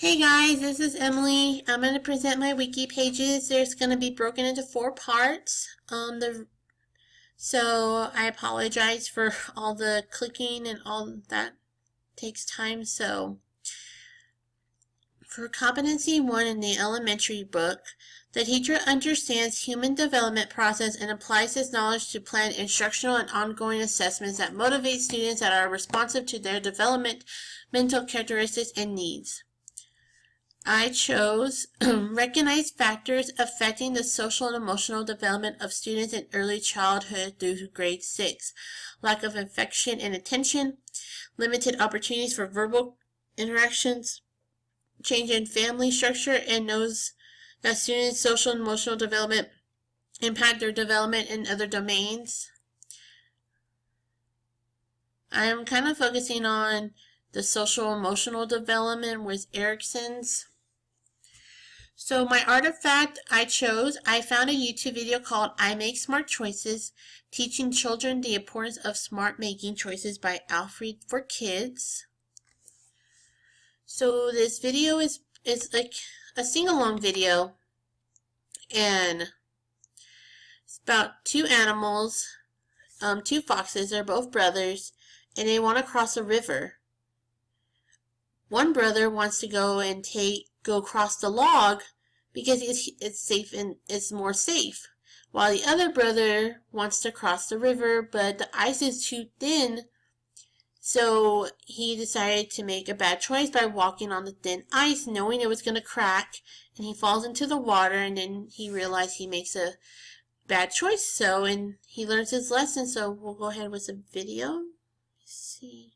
Hey guys, this is Emily. I'm going to present my wiki pages. There's going to be broken into 4 parts. So I apologize for all the clicking and all that takes time. So for Competency 1 in the elementary book, the teacher understands human development process and applies this knowledge to plan instructional and ongoing assessments that motivate students that are responsive to their developmental characteristics and needs. I chose recognize factors affecting the social and emotional development of students in early childhood through grade 6. Lack of affection and attention, limited opportunities for verbal interactions, change in family structure, and knows that students' social and emotional development impact their development in other domains. I am kind of focusing on the social emotional development with Erickson's. So my artifact I found a YouTube video called I Make Smart Choices, Teaching Children the Importance of Smart Making Choices by Alfred for Kids. So this video is like a sing-along video, and it's about 2 animals, 2 foxes, they're both brothers, and they want to cross a river. One brother wants to go across the log because it's safe and it's more safe, while the other brother wants to cross the river, but the ice is too thin, so he decided to make a bad choice by walking on the thin ice, knowing it was going to crack, and he falls into the water, and then he realized he makes a bad choice, and he learns his lesson. So we'll go ahead with the video. Let's see.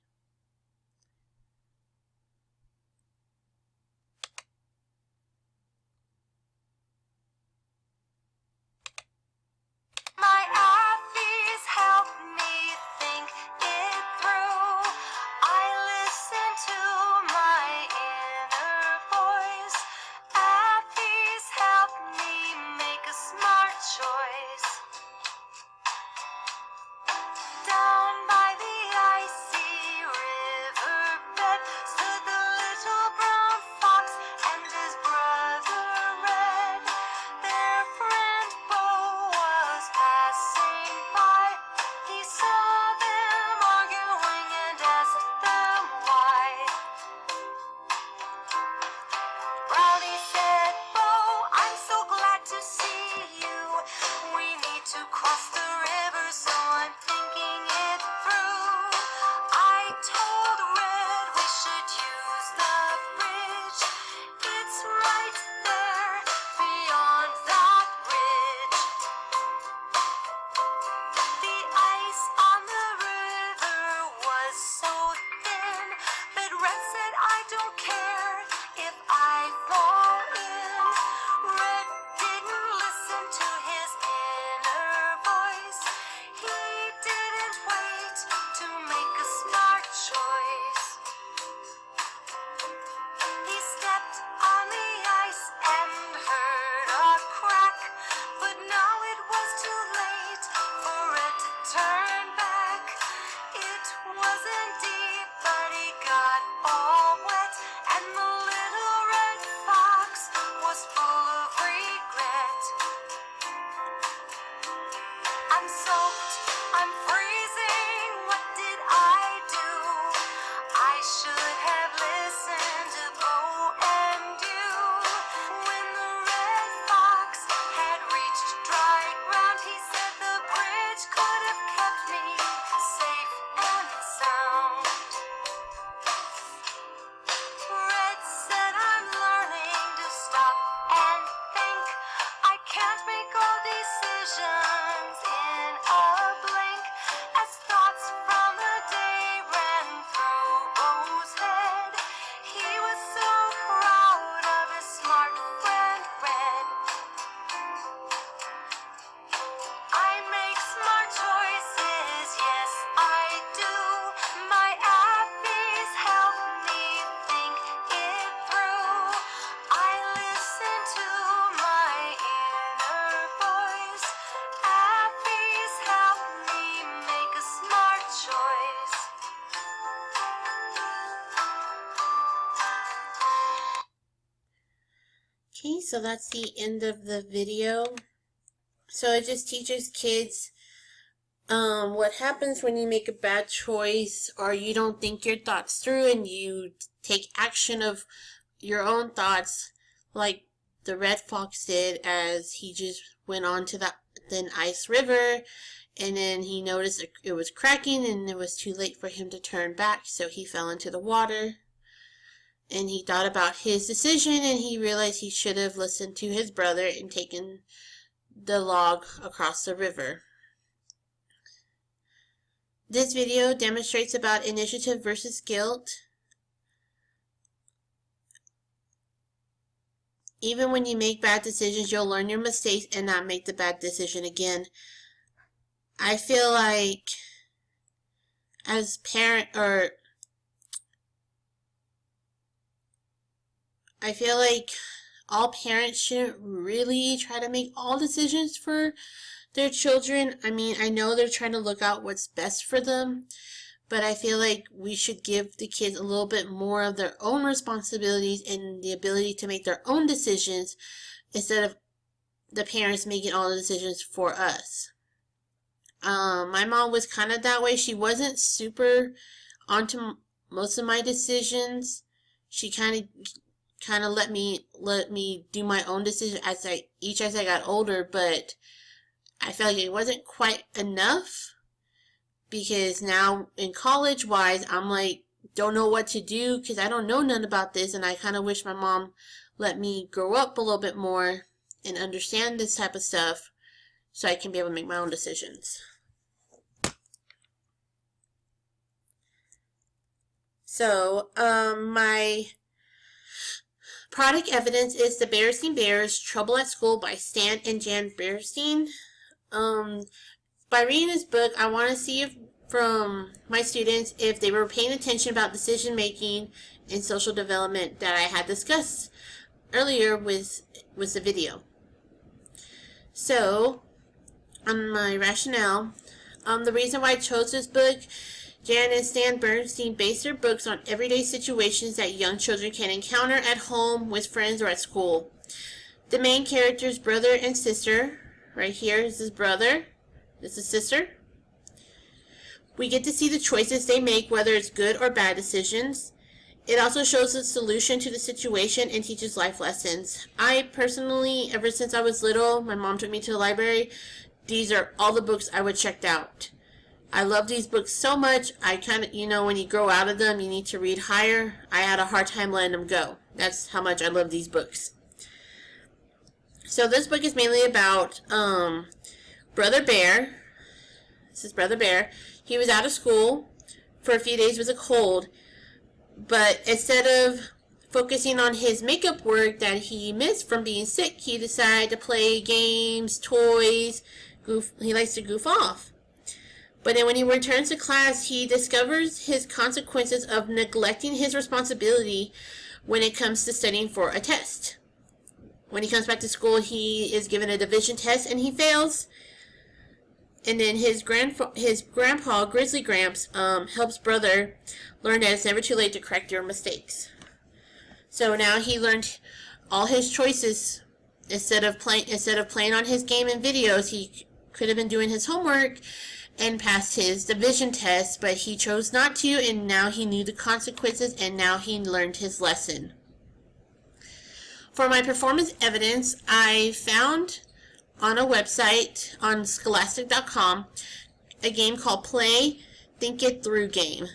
Okay, so that's the end of the video. So it just teaches kids what happens when you make a bad choice or you don't think your thoughts through and you take action of your own thoughts, like the red fox did, as he just went on to the thin ice river, and then he noticed it was cracking and it was too late for him to turn back, so he fell into the water. And he thought about his decision and he realized he should have listened to his brother and taken the log across the river. This video demonstrates about initiative versus guilt. Even when you make bad decisions, you'll learn your mistakes and not make the bad decision again. I feel like as parent, or I feel like all parents shouldn't really try to make all decisions for their children. I mean, I know they're trying to look out what's best for them, but I feel like we should give the kids a little bit more of their own responsibilities and the ability to make their own decisions instead of the parents making all the decisions for us. My mom was kind of that way. She wasn't super onto most of my decisions. She kind of let me do my own decision as I got older, but I felt like it wasn't quite enough, because now in college wise I'm like, don't know what to do because I don't know none about this, and I kind of wish my mom let me grow up a little bit more and understand this type of stuff so I can be able to make my own decisions. So my product evidence is The Berenstein Bears, Trouble at School by Stan and Jan Berenstein. By reading this book, I want to see if, from my students, if they were paying attention about decision making and social development that I had discussed earlier with the video. So, on my rationale, the reason why I chose this book, Jan and Stan Berenstein base their books on everyday situations that young children can encounter at home, with friends, or at school. The main characters, brother and sister, right here is his brother, this is sister. We get to see the choices they make, whether it's good or bad decisions. It also shows the solution to the situation and teaches life lessons. I personally, ever since I was little, my mom took me to the library. These are all the books I would check out. I love these books so much. I kind of, when you grow out of them, you need to read higher. I had a hard time letting them go. That's how much I love these books. So this book is mainly about Brother Bear. This is Brother Bear. He was out of school for a few days with a cold, but instead of focusing on his makeup work that he missed from being sick, he decided to play games, toys, he likes to goof off. But then when he returns to class, he discovers his consequences of neglecting his responsibility when it comes to studying for a test. When he comes back to school, he is given a division test and he fails. And then his grandpa, Grizzly Gramps, helps brother learn that it's never too late to correct your mistakes. So now he learned all his choices. Instead of playing on his game and videos, he could have been doing his homework and passed his division test, but he chose not to, and now he knew the consequences, and now he learned his lesson. For my performance evidence, I found on a website on scholastic.com a game called Play Think It Through Game.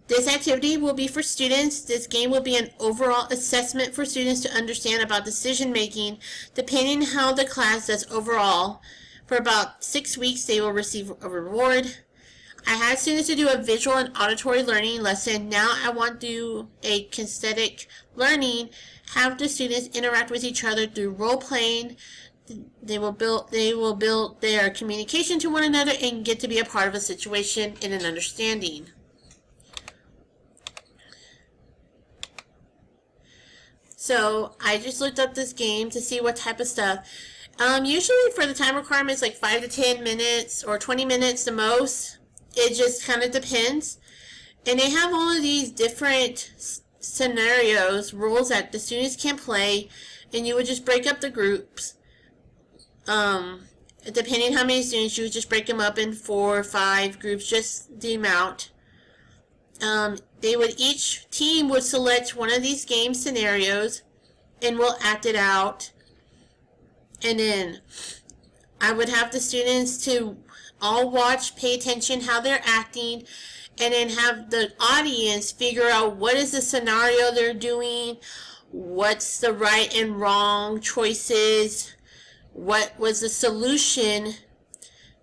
This activity will be for students. This game will be an overall assessment for students to understand about decision making, depending on how the class does overall. For about 6 weeks, they will receive a reward. I had students to do a visual and auditory learning lesson. Now I want to do a kinesthetic learning. Have the students interact with each other through role playing. They will build their communication to one another and get to be a part of a situation and an understanding. So I just looked up this game to see what type of stuff. Usually for the time requirements, like 5 to 10 minutes or 20 minutes the most. It just kind of depends. And they have all of these different scenarios, rules that the students can play, and you would just break up the groups. Depending how many students, you would just break them up in 4 or 5 groups, just the amount. Each team would select one of these game scenarios and will act it out. And then I would have the students to all watch, pay attention how they're acting, and then have the audience figure out what is the scenario they're doing, what's the right and wrong choices, what was the solution,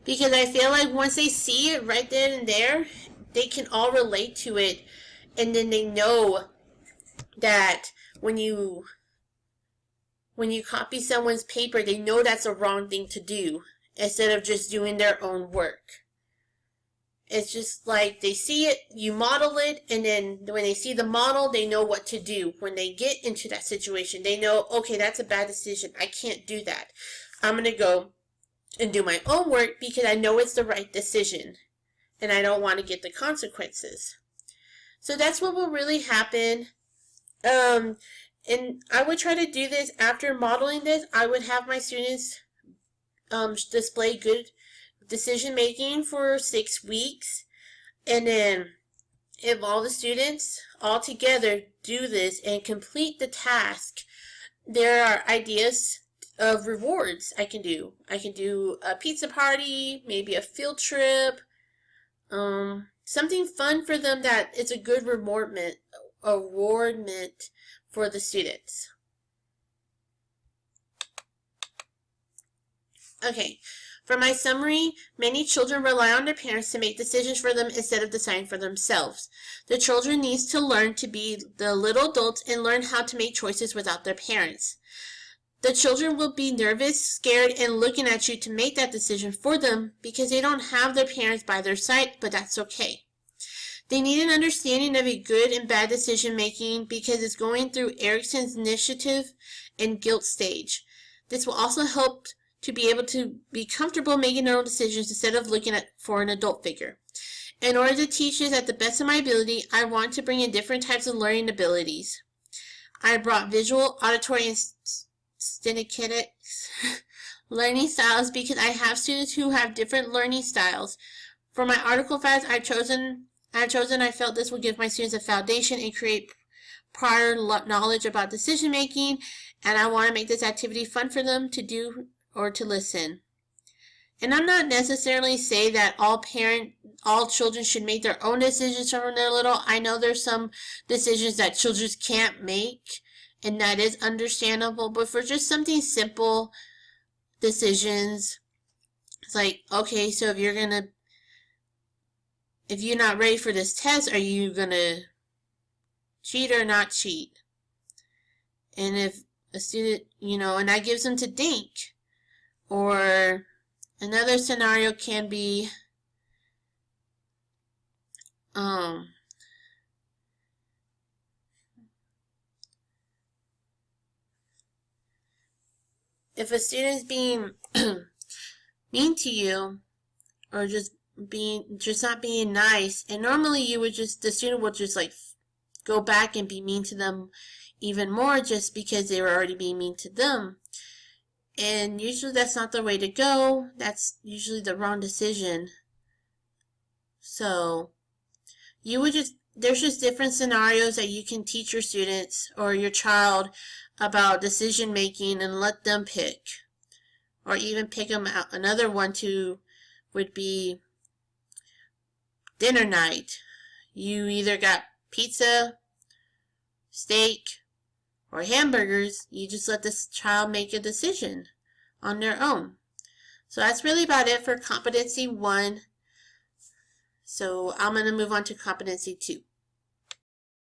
because I feel like once they see it right then and there, they can all relate to it, and then they know that when you copy someone's paper, they know that's a wrong thing to do, instead of just doing their own work. It's just like they see it, you model it, and then when they see the model, they know what to do. When they get into that situation, they know, okay, that's a bad decision. I can't do that. I'm going to go and do my own work because I know it's the right decision, and I don't want to get the consequences. So that's what will really happen. And I would try to do this after modeling this. I would have my students display good decision making for 6 weeks, and then if all the students all together do this and complete the task, there are ideas of rewards I can do. I can do a pizza party, maybe a field trip, something fun for them that is a good rewardment for the students. Okay, for my summary, many children rely on their parents to make decisions for them instead of deciding for themselves. The children need to learn to be the little adults and learn how to make choices without their parents. The children will be nervous, scared, and looking at you to make that decision for them because they don't have their parents by their side, but that's okay. They need an understanding of a good and bad decision making because it's going through Erickson's initiative and guilt stage. This will also help to be able to be comfortable making their own decisions instead of looking for an adult figure. In order to teach this at the best of my ability, I want to bring in different types of learning abilities. I brought visual, auditory, and kinesthetic learning styles because I have students who have different learning styles. For my article facts, I felt this will give my students a foundation and create prior knowledge about decision making, and I want to make this activity fun for them to do or to listen. And I'm not necessarily saying that all children should make their own decisions when they're little. I know there's some decisions that children can't make, and that is understandable, but for just something simple decisions, it's like, okay, so if you're not ready for this test, are you gonna cheat or not cheat? And if a student, and that gives them to think. Or another scenario can be if a student's being mean to you, or just not being nice, and normally the student would just like go back and be mean to them even more just because they were already being mean to them. And usually that's not the way to go. That's usually the wrong decision. So there's just different scenarios that you can teach your students or your child about decision making and let them pick. Or even pick them out. Another one would be dinner night. You either got pizza, steak, or hamburgers. You just let this child make a decision on their own. So that's really about it for Competency 1. So I'm going to move on to Competency 2.